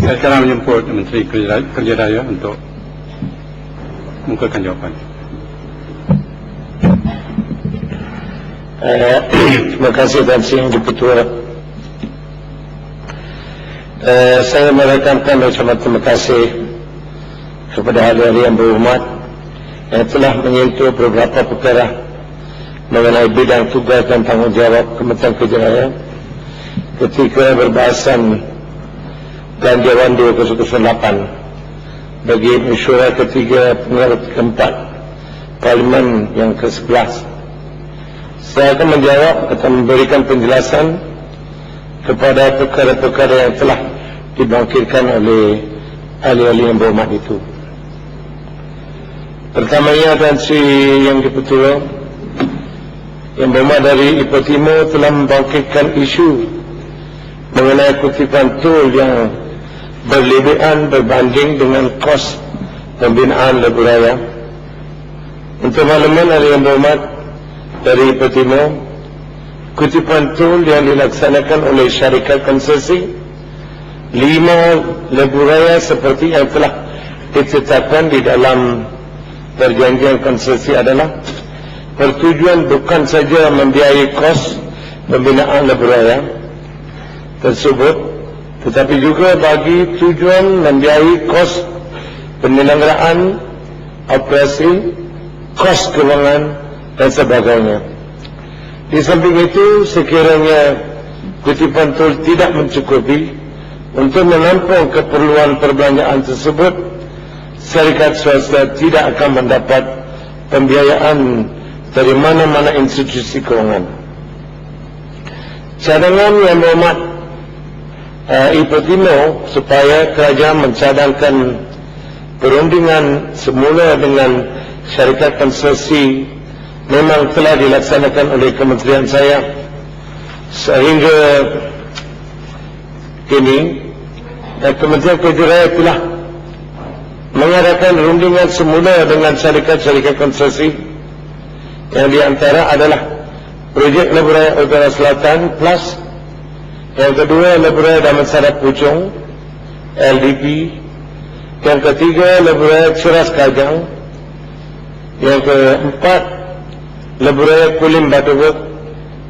Saya sekarang menjemput Menteri Kerja Raya untuk mengukuhkan jawapan. Terima kasih Tuan Sri Yang Ketua. Saya merekamkan ucapan terima kasih kepada ahli-ahli yang berhormat yang telah menyentuh beberapa perkara mengenai bidang tugas dan tanggungjawab Kementerian Kerja Raya ketika berbahasan Belanjawan 2008 bagi mesyuarat ketiga pengarut keempat Parlimen yang ke-11. Saya akan menjawab atau memberikan penjelasan kepada perkara-perkara yang telah dibangkitkan oleh ahli-ahli yang berhormat itu. Pertamanya, Tuan Sri Yang Ketua, yang berhormat dari Ipoh Timur telah membangkitkan isu mengenai kutipan tol yang berlebihan berbanding dengan kos pembinaan lebuh raya. Untuk makluman ahli yang berhormat dari Ipoh Timur, kutipan tol yang dilaksanakan oleh syarikat konsesi 5 lebuh raya seperti yang telah ditetapkan di dalam perjanjian konsesi adalah bertujuan bukan saja membiayai kos pembinaan lebuh raya tersebut, tetapi juga bagi tujuan membiayai kos penyelenggaraan operasi, kos kewangan dan sebagainya. Di samping itu, sekiranya kutipan tol tidak mencukupi untuk menampung keperluan perbelanjaan tersebut, syarikat swasta tidak akan mendapat pembiayaan dari mana-mana institusi kewangan. Cadangan yang berhormat Ipoh Timur supaya kerajaan mencadangkan perundingan semula dengan syarikat konsesi memang telah dilaksanakan oleh kementerian saya sehingga kini, dan Kementerian Kerja Raya telah mengadakan rundingan semula dengan syarikat-syarikat konsesi yang diantara adalah projek lebuh raya Utara Selatan Plus, yang kedua lebuh raya Damansara Puchong LDP, yang ketiga lebuh raya Ceras Kajang, yang keempat lebuh raya Kulim Butterworth,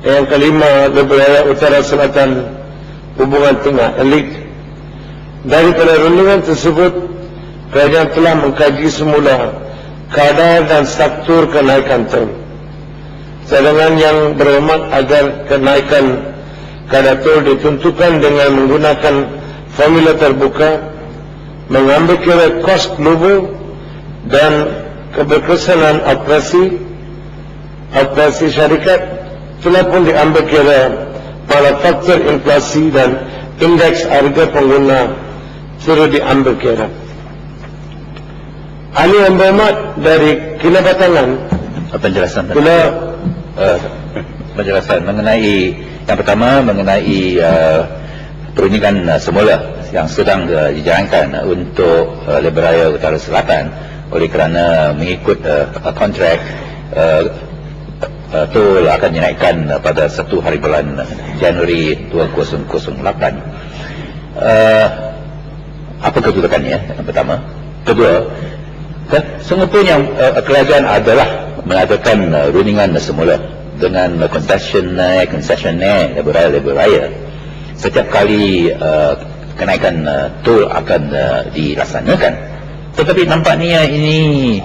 yang kelima lebuh raya Utara Selatan Hubungan Tengah Elite. Daripada rundingan tersebut, kerajaan telah mengkaji semula kadar dan struktur kenaikan tol. Cadangan yang berhormat agar kenaikan kadar tol ditentukan dengan menggunakan formula terbuka, mengambil kira kos global dan keberkesanan operasi syarikat, telah pun diambil kira pada faktor inflasi dan indeks harga pengguna turut diambil kira. Ahli yang berhormat dari Kinabatangan penjelasan mengenai yang pertama mengenai perundingan semula yang sedang dijalankan untuk lebuh raya Utara Selatan oleh kerana mengikut kontrak tol akan dinaikkan pada 1 hari bulan Januari 2008. Apa kedudukannya? Yang pertama. Kedua, sungguhnya kerajaan adalah mengadakan rundingan semula dengan konsesioner lebuh raya. Setiap kali kenaikan tol akan dilaksanakan. Tetapi nampaknya ini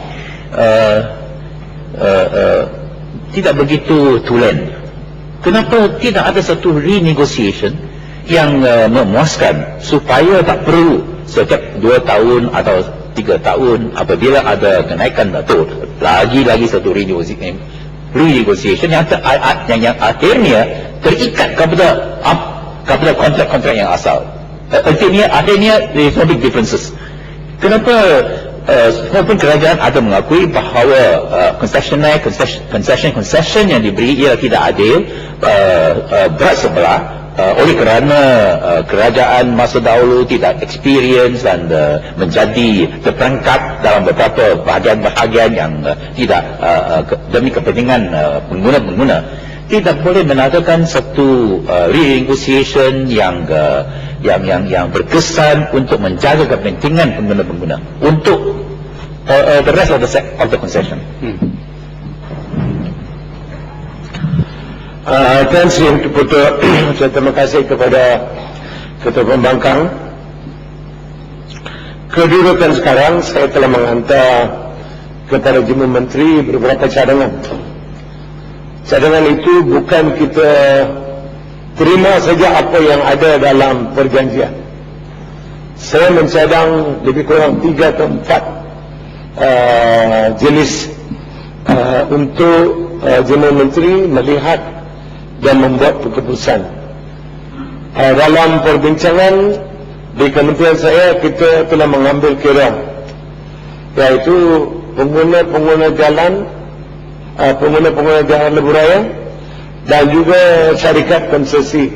tidak begitu tulen. Kenapa tidak ada satu renegotiation yang memuaskan supaya tak perlu setiap 2 tahun atau 3 tahun apabila ada kenaikan tol lagi satu renegotiation yang akhirnya terikat kepada kontrak-kontrak yang asal. Akhirnya there is no big differences. Kenapa walaupun kerajaan ada mengakui bahawa concession yang diberi ialah tidak adil, berat sebelah, oleh kerana kerajaan masa dahulu tidak experience dan menjadi terperangkap dalam beberapa bahagian-bahagian yang tidak demi kepentingan pengguna-pengguna. tidak boleh melakukan satu renegotiation yang berkesan untuk menjaga kepentingan pengguna-pengguna untuk the rest of the concession. Tuan Sri Keputua, saya terima kasih kepada Ketua Pembangkang. Kedudukan sekarang saya telah menghantar kepada Jumlah Menteri beberapa cadangan. Cadangan itu bukan kita terima saja apa yang ada dalam perjanjian. Saya mencadang lebih kurang 3 atau 4 jenis untuk Jumlah Menteri melihat dan membuat keputusan. Dalam perbincangan di kementerian saya, kita telah mengambil kira, iaitu pengguna-pengguna jalan lebuh raya dan juga syarikat konsesi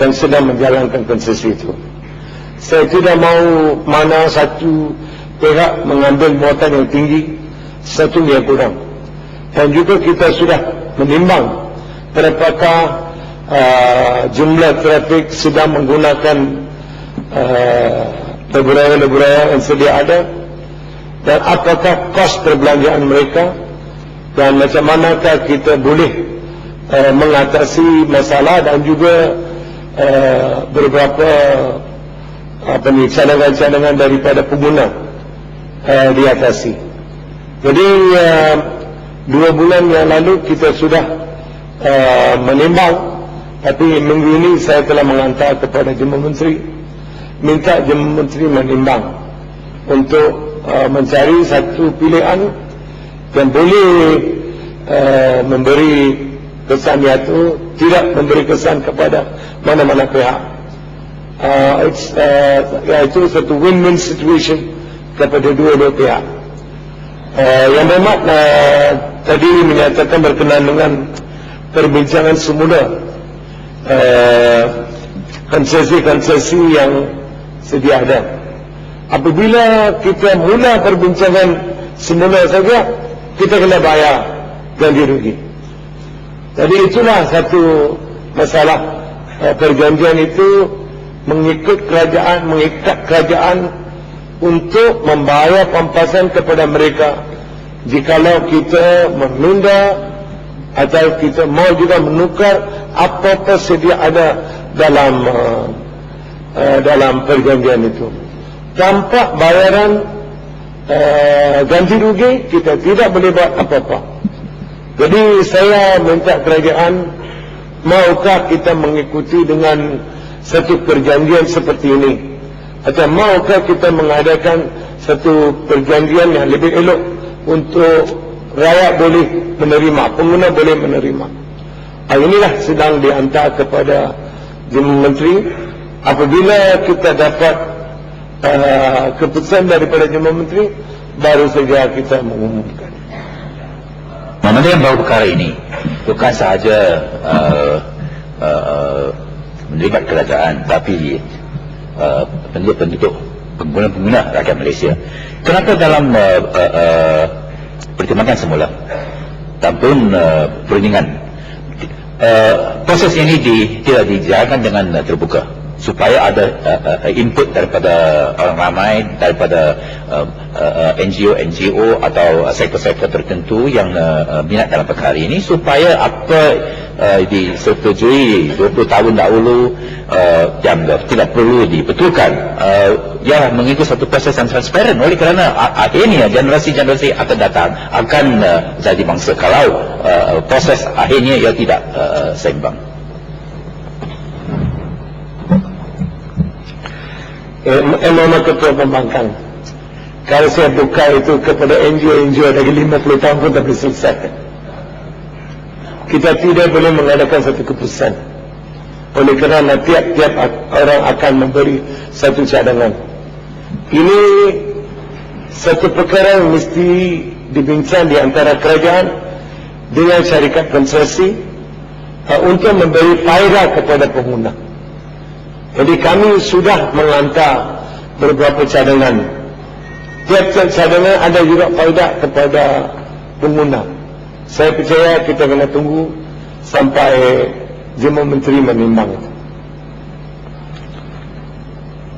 yang sedang menjalankan konsesi itu. Saya tidak mahu mana satu pihak mengambil muatan yang tinggi, satu yang kurang. Dan juga kita sudah menimbang berapakah jumlah trafik sedang menggunakan lebuh raya yang sedia ada, dan apakah kos perbelanjaan mereka, dan macam manakah kita boleh mengatasi masalah, dan juga beberapa cadangan-cadangan daripada pengguna diatasi. Jadi 2 bulan yang lalu kita sudah menimbang, tapi minggu ini saya telah menghantar kepada Jumlah Menteri, minta Jumlah Menteri menimbang untuk mencari satu pilihan yang boleh memberi kesan, iaitu tidak memberi kesan kepada mana-mana pihak. Iaitu satu win-win situation kepada dua-dua pihak. Yang memang tadi menyatakan berkenaan dengan perbincangan semula konsesi-konsesi yang sedia ada. Apabila kita mula perbincangan semula saja, kita kena bayar ganti rugi. Jadi itulah satu masalah. Perjanjian itu mengikat kerajaan untuk membayar pampasan kepada mereka jikalau kita menunda atau kita mau juga menukar apa-apa sedia ada dalam perjanjian itu. Tanpa bayaran ganti rugi, kita tidak boleh buat apa-apa. Jadi saya minta kerajaan, maukah kita mengikuti dengan satu perjanjian seperti ini, atau maukah kita mengadakan satu perjanjian yang lebih elok untuk rakyat boleh menerima, pengguna boleh menerima. Inilah sedang dihantar kepada Jumlah Menteri. Apabila kita dapat keputusan daripada Jumlah Menteri, baru saja kita mengumumkan. Mana yang bawa perkara ini bukan sahaja melibat kerajaan, tapi penduduk pengguna rakyat Malaysia. Kenapa dalam pertimbangan semula tampun perundingan proses ini tidak dijalankan dengan terbuka, supaya ada input daripada orang ramai, daripada NGO atau sektor-sektor tertentu yang minat dalam perkara ini, supaya apa disetujui 20 tahun dahulu yang tidak perlu dibetulkan, ya mengikut satu proses yang transparan. Oleh kerana akhirnya generasi-generasi akan datang akan jadi mangsa kalau proses akhirnya ia tidak seimbang. Emang Ketua Pembangkang, kalau saya buka itu kepada NGO dari 50 tahun pun tak boleh selesai. Kita tidak boleh mengadakan satu keputusan, oleh kerana tiap-tiap orang akan memberi satu cadangan. Ini satu perkara yang mesti dibincang di antara kerajaan dengan syarikat konsesi untuk memberi faedah kepada pengguna. Jadi kami sudah menghantar beberapa cadangan. Tiap-tiap cadangan ada juga faedah kepada pengguna. Saya percaya kita kena tunggu sampai Jemaah Menteri menimbang itu.